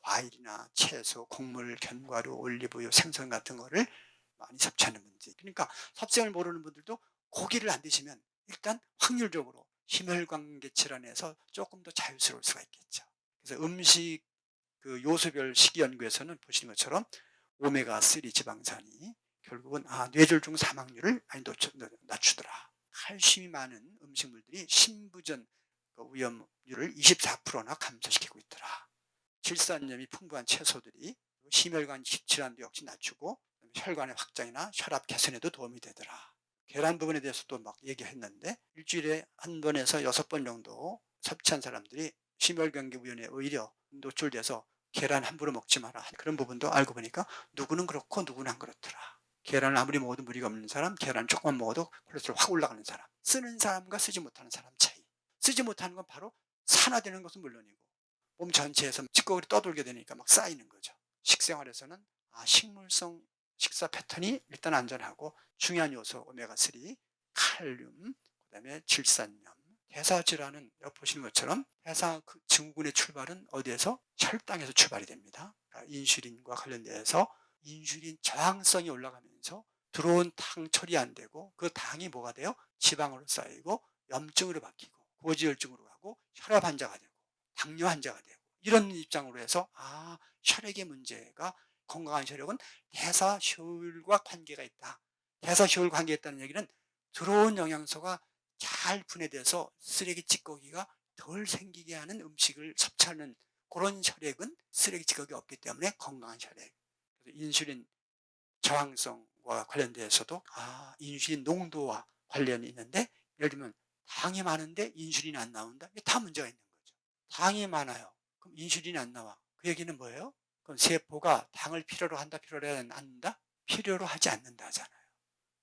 과일이나 채소, 곡물, 견과류, 올리브유, 생선 같은 거를 많이 섭취하는 분들. 그러니까 섭생을 모르는 분들도 고기를 안 드시면 일단 확률적으로 심혈관계 질환에서 조금 더 자유스러울 수가 있겠죠. 그래서 음식 그 요소별 식이 연구에서는 보시는 것처럼 오메가3 지방산이 결국은 뇌졸중 사망률을 많이 낮추더라. 칼슘이 많은 음식물들이 심부전 위험률을 24%나 감소시키고 있더라. 질산염이 풍부한 채소들이 심혈관 질환도 역시 낮추고 혈관의 확장이나 혈압 개선에도 도움이 되더라. 계란 부분에 대해서도 막 얘기했는데 일주일에 한 번에서 6번 정도 섭취한 사람들이 심혈관계부연에 오히려 노출돼서 계란 함부로 먹지 마라. 그런 부분도 알고 보니까 누구는 그렇고 누구는 안 그렇더라. 계란을 아무리 먹어도 무리가 없는 사람, 계란 조금만 먹어도 콜레스테롤 확 올라가는 사람, 쓰는 사람과 쓰지 못하는 사람 차이. 쓰지 못하는 건 바로 산화되는 것은 물론이고 몸 전체에서 찌꺼기를 떠돌게 되니까 막 쌓이는 거죠. 식생활에서는 식물성 식사 패턴이 일단 안전하고 중요한 요소 오메가3, 칼륨, 그다음에 질산염, 대사질환은 여기 보시는 것처럼 대사 증후군의 출발은 어디에서? 혈당에서 출발이 됩니다. 그러니까 인슐린과 관련돼서 인슐린 저항성이 올라가면서 들어온 당 처리 안 되고 그 당이 뭐가 돼요? 지방으로 쌓이고 염증으로 바뀌고 고지혈증으로 가고 혈압 환자가 되고 당뇨 환자가 되고 이런 입장으로 해서 혈액의 문제가 건강한 혈액은 대사 효율과 관계가 있다. 대사 효율 관계가 있다는 얘기는 들어온 영양소가 잘 분해돼서 쓰레기 찌꺼기가 덜 생기게 하는 음식을 섭취하는 그런 혈액은 쓰레기 찌꺼기 없기 때문에 건강한 혈액. 그래서 인슐린 저항성과 관련돼서도 인슐린 농도와 관련이 있는데 예를 들면 당이 많은데 인슐린이 안 나온다? 이게 다 문제가 있는 거죠. 당이 많아요. 그럼 인슐린이 안 나와. 그 얘기는 뭐예요? 그럼 세포가 당을 필요로 한다, 필요로 하지 않는다? 필요로 하지 않는다잖아요.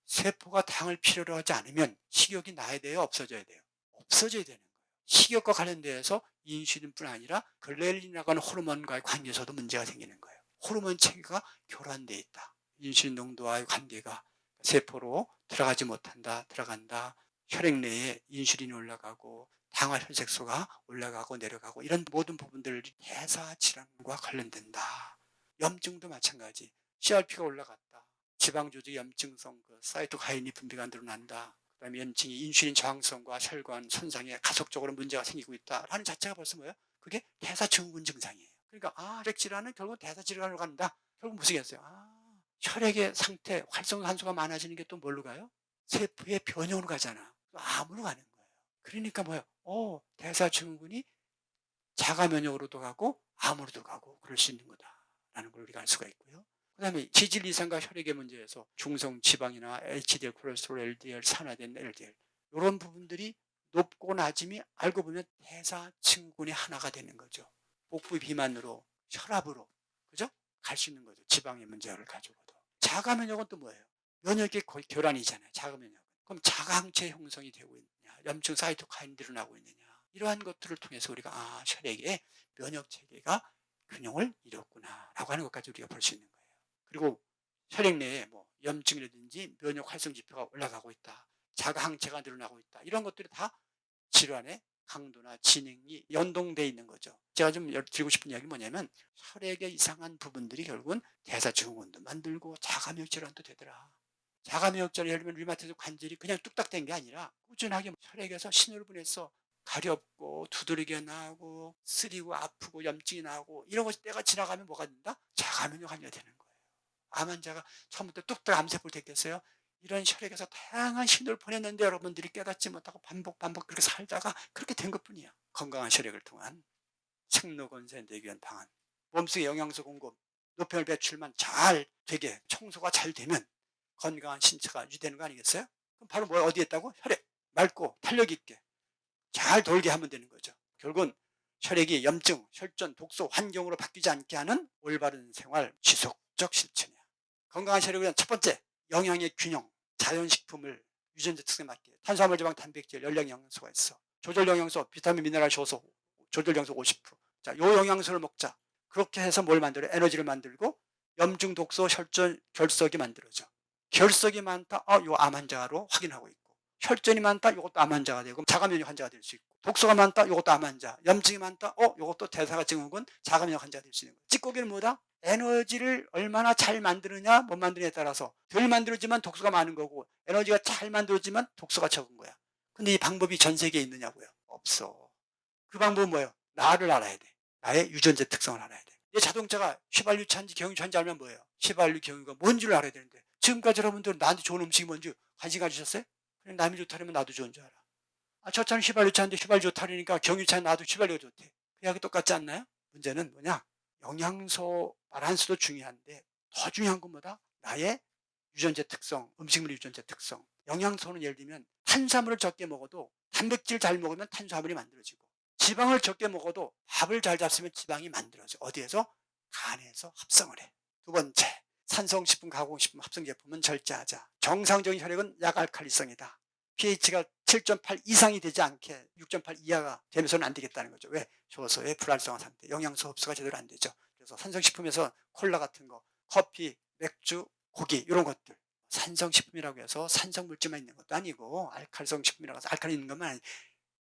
세포가 당을 필요로 하지 않으면 식욕이 나야 돼요, 없어져야 돼요? 없어져야 되는 거예요. 식욕과 관련돼서 인슐린뿐 아니라 글렐린이라고 하는 호르몬과의 관계에서도 문제가 생기는 거예요. 호르몬 체계가 교란되어 있다. 인슐린 농도와의 관계가 세포로 들어가지 못한다, 들어간다. 혈액 내에 인슐린이 올라가고 당화 혈색소가 올라가고 내려가고 이런 모든 부분들이 대사 질환과 관련된다. 염증도 마찬가지. CRP가 올라갔다. 지방 조직 염증성 사이토카인이 분비가 늘어난다. 그다음에 염증이 인슐린 저항성과 혈관 손상에 가속적으로 문제가 생기고 있다라는 자체가 벌써 뭐예요? 그게 대사 증후군 증상이에요. 그러니까 혈액 질환은 결국 대사 질환으로 간다. 결국 무슨겠어요? 혈액의 상태, 활성산소가 많아지는 게 또 뭘로 가요? 세포의 변형으로 가잖아. 암으로 가는 거예요. 그러니까 뭐예요? 대사 증후군이 자가 면역으로도 가고 암으로도 가고 그럴 수 있는 거다라는 걸 우리가 알 수가 있고요. 그다음에 지질 이상과 혈액의 문제에서 중성 지방이나 HDL, 콜레스테롤, LDL, 산화된 LDL 이런 부분들이 높고 낮음이 알고 보면 대사 증후군의 하나가 되는 거죠. 복부 비만으로 혈압으로 그죠? 갈 수 있는 거죠. 지방의 문제를 가지고도. 자가 면역은 또 뭐예요? 면역의 교란이잖아요. 자가 면역. 그럼 자가 항체 형성이 되고 있느냐? 염증 사이토카인 늘어나고 있느냐? 이러한 것들을 통해서 우리가 혈액의 면역 체계가 균형을 이뤘구나라고 하는 것까지 우리가 볼 수 있는 거예요. 그리고 혈액 내에 염증이라든지 면역 활성 지표가 올라가고 있다. 자가 항체가 늘어나고 있다. 이런 것들이 다 질환의 강도나 진행이 연동되어 있는 거죠. 제가 좀 드리고 싶은 이야기는 뭐냐면 혈액의 이상한 부분들이 결국은 대사증후군도 만들고 자가면역 질환도 되더라. 자가면역 질환 예를 들면 류마티즈 관절이 그냥 뚝딱 된 게 아니라 꾸준하게 혈액에서 신호를 보내서 가렵고 두드러기가 나고 쓰리고 아프고 염증이 나고 이런 것이 때가 지나가면 뭐가 된다? 자가면역 환자가 되는 거예요. 암 환자가 처음부터 뚝딱 암세포를 됐겠어요? 이런 혈액에서 다양한 신호를 보냈는데 여러분들이 깨닫지 못하고 반복 그렇게 살다가 그렇게 된 것뿐이야. 건강한 혈액을 통한 생로건사에 되기 위한 방안. 몸속의 영양소 공급, 노폐물 배출만 잘 되게 청소가 잘 되면 건강한 신체가 유지되는 거 아니겠어요? 그럼 바로 어디에 있다고? 혈액. 맑고 탄력 있게 잘 돌게 하면 되는 거죠. 결국은 혈액이 염증, 혈전, 독소, 환경으로 바뀌지 않게 하는 올바른 생활 지속적 실천이야. 건강한 혈액을 위한 첫 번째, 영양의 균형. 자연식품을 유전자 특성에 맞게 탄수화물, 지방, 단백질, 열량 영양소가 있어. 조절 영양소, 비타민, 미네랄, 효소, 조절 영양소 50%. 자, 요 영양소를 먹자. 그렇게 해서 뭘 만들어? 에너지를 만들고 염증, 독소, 혈전, 결석이 만들어져. 결석이 많다. 요 암 환자로 확인하고 있고. 혈전이 많다. 이것도 암 환자가 되고 자가면역 환자가 될 수 있고. 독소가 많다. 이것도 암 환자. 염증이 많다. 이것도 대사가 증후군 자가면역 환자가 될 수 있는 거예요. 찌꺼기는 뭐다? 에너지를 얼마나 잘 만드느냐 못 만드느냐에 따라서 덜 만들어지만 독소가 많은 거고 에너지가 잘 만들어지만 독소가 적은 거야. 근데 이 방법이 전 세계에 있느냐고요? 없어. 그 방법은 뭐예요? 나를 알아야 돼. 나의 유전자 특성을 알아야 돼. 내 자동차가 휘발유 차인지 경유 차인지 알면 뭐예요? 휘발유 경유가 뭔지를 알아야 되는데 지금까지 여러분들은 나한테 좋은 음식이 뭔지 관심 가지셨어요? 그냥 남이 좋다면 나도 좋은 줄 알아. 저 차는 휘발유 차인데 휘발유 좋다니까 경유 차는 나도 휘발유가 좋대. 그 이야기 똑같지 않나요? 문제는 뭐냐? 영양소 바란스도 중요한데 더 중요한 건 뭐다? 나의 유전자 특성, 음식물의 유전자 특성. 영양소는 예를 들면 탄수화물을 적게 먹어도 단백질 잘 먹으면 탄수화물이 만들어지고, 지방을 적게 먹어도 밥을 잘 잡수면 지방이 만들어져. 어디에서? 간에서 합성을 해. 두 번째, 산성식품, 가공식품, 합성제품은 절제하자. 정상적인 혈액은 약알칼리성이다. pH가 7.8 이상이 되지 않게 6.8 이하가 되면서는 안 되겠다는 거죠. 왜? 효소의 불활성화 상태, 영양소 흡수가 제대로 안 되죠. 그래서 산성식품에서 콜라 같은 거, 커피, 맥주, 고기 이런 것들, 산성식품이라고 해서 산성물질만 있는 것도 아니고 알칼리성식품이라고 해서 알칼리 있는 것만 아니고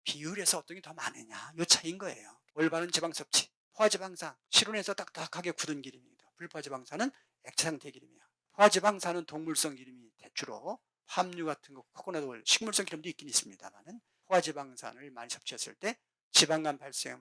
비율에서 어떤 게 더 많으냐, 요 차이인 거예요. 올바른 지방 섭취, 포화지방산, 실온에서 딱딱하게 굳은 기름입니다. 불포화지방산은 액체 상태 기름이야. 포화지방산은 동물성 기름이 주로 팜유 같은 거, 코코넛 오일, 식물성 기름도 있긴 있습니다만은 포화지방산을 많이 섭취했을 때 지방간 발생의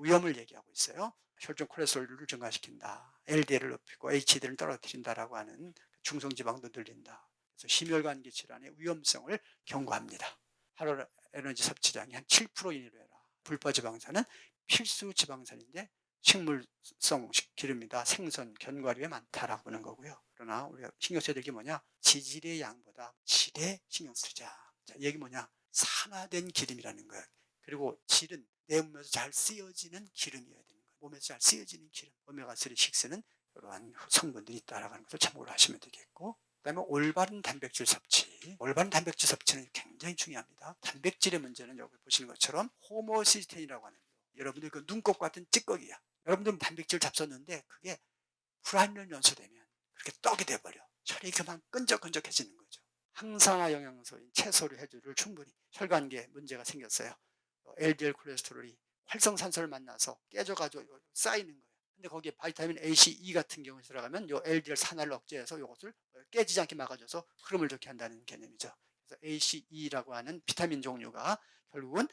위험을 얘기하고 있어요. 혈중 콜레스테롤을 증가시킨다. LDL을 높이고 HDL을 떨어뜨린다라고 하는 중성지방도 늘린다. 그래서 심혈관계 질환의 위험성을 경고합니다. 하루 에너지 섭취량이 한 7% 이내로 해라. 불포지방산은 필수 지방산인데 식물성 기름이다. 생선, 견과류에 많다라고 하는 거고요. 그러나 우리가 신경 써야 될 게 뭐냐? 지질의 양보다 질에 신경 쓰자. 자, 얘기 뭐냐? 산화된 기름이라는 거예요. 그리고 질은 내 몸에서 잘 쓰여지는 기름이어야 되는 거예요. 몸에서 잘 쓰여지는 기름. 오메가3 식스는 이러한 성분들이 있다라는 것을 참고를 하시면 되겠고, 그다음에 올바른 단백질 섭취. 올바른 단백질 섭취는 굉장히 중요합니다. 단백질의 문제는 여기 보시는 것처럼 호모시스테인이라고 하는, 여러분들 그 눈곱 같은 찌꺼기야. 여러분들은 단백질 잡섰는데 그게 불안전 연소되면 그렇게 떡이 돼버려. 혈이 그만 끈적끈적해지는 거죠. 항산화 영양소인 채소류, 해조류를 충분히, 혈관계에 문제가 생겼어요. LDL 콜레스테롤이 활성산소를 만나서 깨져가지고 쌓이는 거예요. 근데 거기에 바이타민 A, C, E 같은 경우에 들어가면 요 LDL 산화를 억제해서 이것을 깨지지 않게 막아줘서 흐름을 좋게 한다는 개념이죠. 그래서 A, C, E라고 하는 비타민 종류가 결국은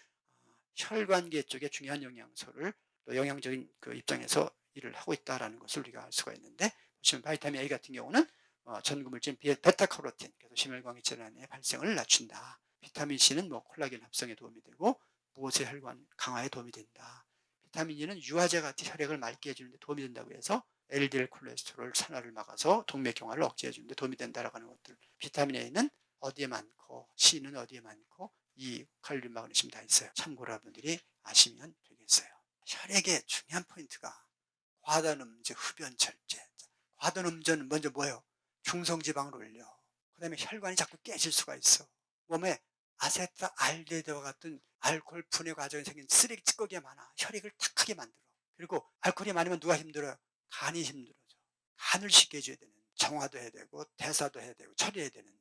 혈관계 쪽에 중요한 영양소를 또 영양적인 그 입장에서 일을 하고 있다는 것을 우리가 알 수가 있는데, 보시면 바이타민 A 같은 경우는 전구물질 베타카로틴, 그래서 심혈관계 질환의 발생을 낮춘다. 비타민 C는 뭐 콜라겐 합성에 도움이 되고 무엇의 혈관 강화에 도움이 된다. 비타민 E는 유화제 같은 혈액을 맑게 해주는 데 도움이 된다고 해서 LDL 콜레스테롤 산화를 막아서 동맥경화를 억제해 주는 데 도움이 된다라고 하는 것들. 비타민 A는 어디에 많고 C는 어디에 많고 이 칼륨, 마그네슘 다 있어요. 참고로 여러분들이 아시면 되겠어요. 혈액의 중요한 포인트가 과다음제, 흡연 절제. 과다음제는 먼저 뭐예요? 중성지방을 올려. 그 다음에 혈관이 자꾸 깨질 수가 있어. 몸에 아세트알데히드와 같은 알코올 분해 과정에 생긴 쓰레기 찌꺼기가 많아. 혈액을 탁하게 만들어. 그리고 알코올이 많으면 누가 힘들어요? 간이 힘들어져. 간을 쉽게 해줘야 되는, 정화도 해야 되고 대사도 해야 되고 처리해야 되는데,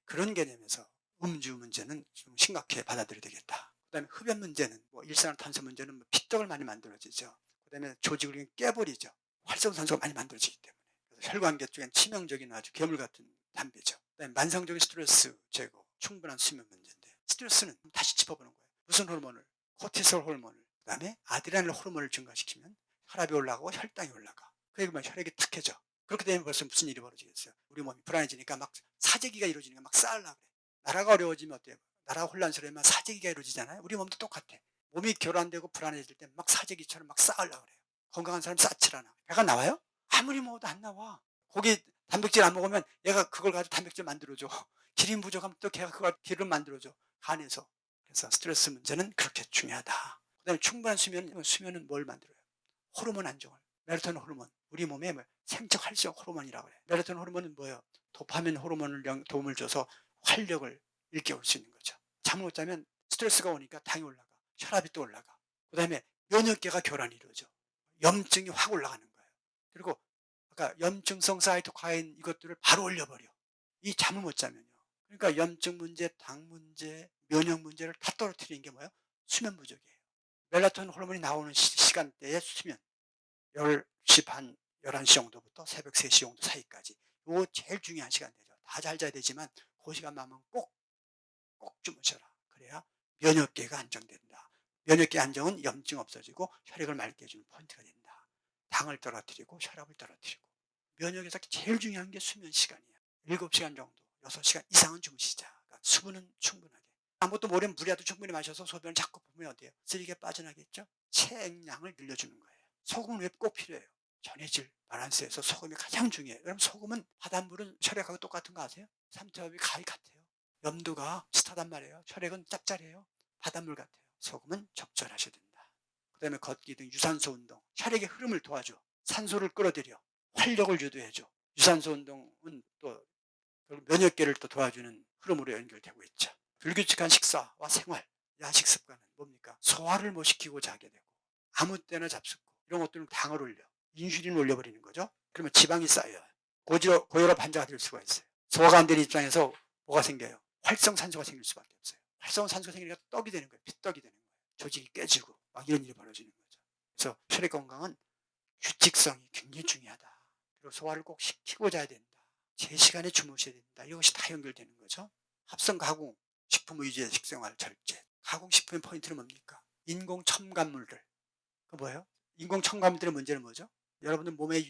그런 개념에서 음주 문제는 좀 심각하게 받아들여야 되겠다. 그 다음에 흡연 문제는 뭐 일산화탄소 문제는 뭐 피떡을 많이 만들어지죠. 그 다음에 조직을 깨버리죠. 활성산소가 많이 만들어지기 때문에. 그래서 혈관계 쪽엔 치명적인 아주 괴물 같은 담배죠. 그다음에 만성적인 스트레스 제거, 충분한 수면 문제인데, 스트레스는 다시 짚어보는 거예요. 무슨 호르몬을? 코티솔 호르몬을. 그다음에 아드레날 호르몬을 증가시키면 혈압이 올라가고 혈당이 올라가. 그러면 혈액이 탁해져. 그렇게 되면 벌써 무슨 일이 벌어지겠어요? 우리 몸이 불안해지니까 막 사재기가 이루어지니까 막 쌓으려고 그래. 나라가 어려워지면 어때요? 나라가 혼란스러우면 사재기가 이루어지잖아요. 우리 몸도 똑같아. 몸이 교란되고 불안해질 때 막 사재기처럼 막 쌓으려고 그래요. 건강한 사람 쌓질 않아. 배가 나와요? 아무리 먹어도 안 나와. 고기 단백질 안 먹으면 얘가 그걸 가지고 단백질 만들어줘. 기름 부족하면 또 걔가 그걸 기름 만들어줘. 간에서. 그래서 스트레스 문제는 그렇게 중요하다. 그 다음에 충분한 수면은 뭘 만들어요? 호르몬 안정을. 멜라토닌 호르몬. 우리 몸의 생적 활성 호르몬이라고 그래. 멜라토닌 호르몬은 뭐예요? 도파민 호르몬을 도움을 줘서 활력을 일깨울 수 있는 거죠. 잠을 못 자면 스트레스가 오니까 당이 올라가. 혈압이 또 올라가. 그 다음에 면역계가 교란이 이루어져. 염증이 확 올라가는 거예요. 그리고 아까 염증성 사이토카인 이것들을 바로 올려버려. 이 잠을 못 자면요. 그러니까 염증 문제, 당 문제, 면역 문제를 다 떨어뜨리는 게 뭐예요? 수면 부족이에요. 멜라토닌 호르몬이 나오는 시간대의 수면. 10시 반, 11시 정도부터 새벽 3시 정도 사이까지. 요 제일 중요한 시간대죠. 다 잘 자야 되지만 그 시간만 하면 꼭 주무셔라. 그래야 면역계가 안정된다. 면역계 안정은 염증 없어지고 혈액을 맑게 해주는 포인트가 된다. 당을 떨어뜨리고 혈압을 떨어뜨리고. 면역에서 제일 중요한 게 수면 시간이야. 7시간 정도, 6시간 이상은 주무시자. 그러니까 수분은 충분하게. 아무것도 모르면 물이라도 충분히 마셔서 소변을 자꾸 보면 어때요? 쓰리게 빠져나겠죠? 체액량을 늘려주는 거예요. 소금은 왜 꼭 필요해요? 전해질 밸런스에서 소금이 가장 중요해요. 그럼 소금은 바닷물은 혈액하고 똑같은 거 아세요? 삼투압이 가히 같아요. 염도가 비슷하단 말이에요. 혈액은 짭짤해요. 바닷물 같아요. 소금은 적절하셔야 된다. 그 다음에 걷기 등 유산소 운동, 혈액의 흐름을 도와줘. 산소를 끌어들여 활력을 유도해줘. 유산소 운동은 또 면역계를 또 도와주는 흐름으로 연결되고 있죠. 불규칙한 식사와 생활, 야식 습관은 뭡니까? 소화를 못 시키고 자게 되고 아무 때나 잡숫고 이런 것들은 당을 올려 인슐린을 올려버리는 거죠. 그러면 지방이 쌓여요. 고혈압 환자가 될 수가 있어요. 소화가 안 되는 입장에서 뭐가 생겨요? 활성산소가 생길 수밖에 없어요. 활성산소가 생기니까 떡이 되는 거예요. 핏떡이 되는 거예요. 조직이 깨지고 막 이런 일이 벌어지는 거죠. 그래서 혈액 건강은 규칙성이 굉장히 중요하다. 그리고 소화를 꼭 시키고 자야 된다. 제 시간에 주무셔야 된다. 이것이 다 연결되는 거죠. 합성 가공, 식품 위주의 식생활 절제. 가공 식품의 포인트는 뭡니까? 인공 첨가물들. 그 뭐예요? 인공 첨가물들의 문제는 뭐죠? 여러분들 몸에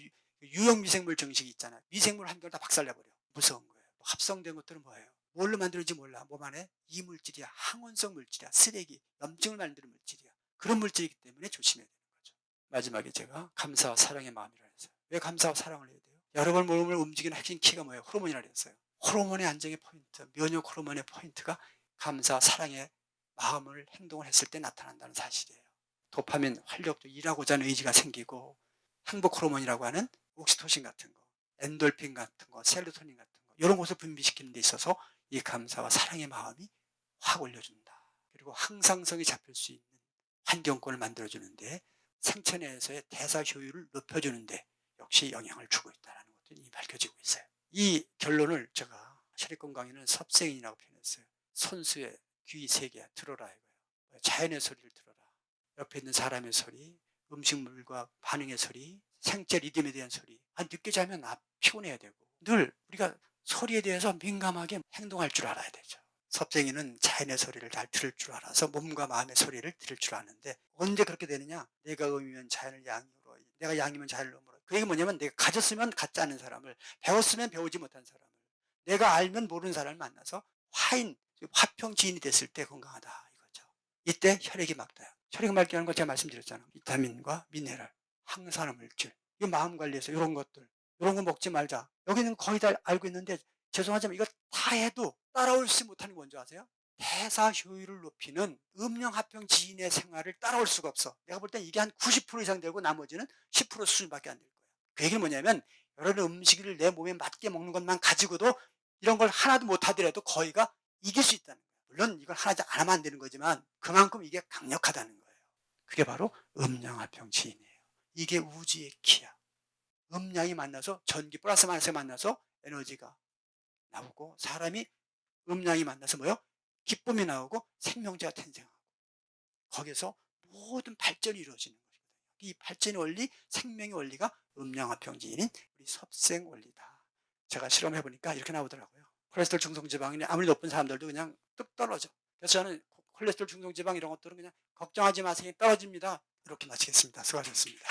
유형 미생물 정식이 있잖아요. 미생물 한 개를 다 박살내버려. 무서운 거예요. 합성된 것들은 뭐예요? 뭘로 만들어진지 몰라. 몸 안에 이물질이야, 항원성 물질이야, 쓰레기, 염증을 만드는 물질이야. 그런 물질이기 때문에 조심해야 되는 거죠. 마지막에 제가 감사와 사랑의 마음이라 했어요. 왜 감사와 사랑을 해야 돼요? 여러분 몸을 움직이는 핵심 키가 뭐예요? 호르몬이라 했어요. 호르몬의 안정의 포인트, 면역 호르몬의 포인트가 감사와 사랑의 마음을 행동을 했을 때 나타난다는 사실이에요. 도파민, 활력도 일하고자 하는 의지가 생기고 행복 호르몬이라고 하는 옥시토신 같은 거, 엔돌핀 같은 거, 세로토닌 같은 거 이런 것을 분비시키는 데 있어서 이 감사와 사랑의 마음이 확 올려준다. 그리고 항상성이 잡힐 수 있는 환경권을 만들어주는데 생체 내에서의 대사 효율을 높여주는데 역시 영향을 주고 있다는 것도 이미 밝혀지고 있어요. 이 결론을 제가 혈액건강에는 섭생인이라고 표현했어요. 손수의 귀 세 개 들어라 이거예요. 자연의 소리를 들어라. 옆에 있는 사람의 소리, 음식물과 반응의 소리, 생체 리듬에 대한 소리. 늦게 자면 피곤해야 되고 늘 우리가 소리에 대해서 민감하게 행동할 줄 알아야 되죠. 섭생이는 자연의 소리를 잘 들을 줄 알아서 몸과 마음의 소리를 들을 줄 아는데 언제 그렇게 되느냐? 내가 음이면 자연을 양으로, 내가 양이면 자연을 음으로. 그 얘기 뭐냐면 내가 가졌으면 갖지 않은 사람을, 배웠으면 배우지 못한 사람을, 내가 알면 모르는 사람을 만나서 화평 지인이 됐을 때 건강하다 이거죠. 이때 혈액이 막다요. 혈액이 맑게 하는 거 제가 말씀드렸잖아요. 비타민과 미네랄, 항산화 물질, 이 마음 관리해서 이런 것들, 이런 거 먹지 말자. 여기는 거의 다 알고 있는데 죄송하지만 이거 다 해도 따라올지 못하는 건 뭔지 아세요? 대사 효율을 높이는 음영합병 지인의 생활을 따라올 수가 없어. 내가 볼 땐 이게 한 90% 이상 되고 나머지는 10% 수준밖에 안 될 거예요. 그 얘기는 뭐냐면 여러 음식을 내 몸에 맞게 먹는 것만 가지고도 이런 걸 하나도 못하더라도 거의가 이길 수 있다는 거예요. 물론 이걸 하나도 안 하면 안 되는 거지만 그만큼 이게 강력하다는 거예요. 그게 바로 음양합병 지인이에요. 이게 우주의 키야. 음양이 만나서 전기 플러스 마이너스가 만나서 에너지가 나오고 사람이 음양이 만나서 뭐요? 기쁨이 나오고 생명체가 탄생하고 거기서 모든 발전이 이루어지는 것이거든요. 이 발전의 원리, 생명의 원리가 음양합병지인인 우리 섭생 원리다. 제가 실험해 보니까 이렇게 나오더라고요. 콜레스테롤 중성지방이 아무리 높은 사람들도 그냥 뚝 떨어져. 그래서 저는 콜레스테롤 중성지방 이런 것들은 그냥 걱정하지 마세요. 떨어집니다. 이렇게 마치겠습니다. 수고하셨습니다.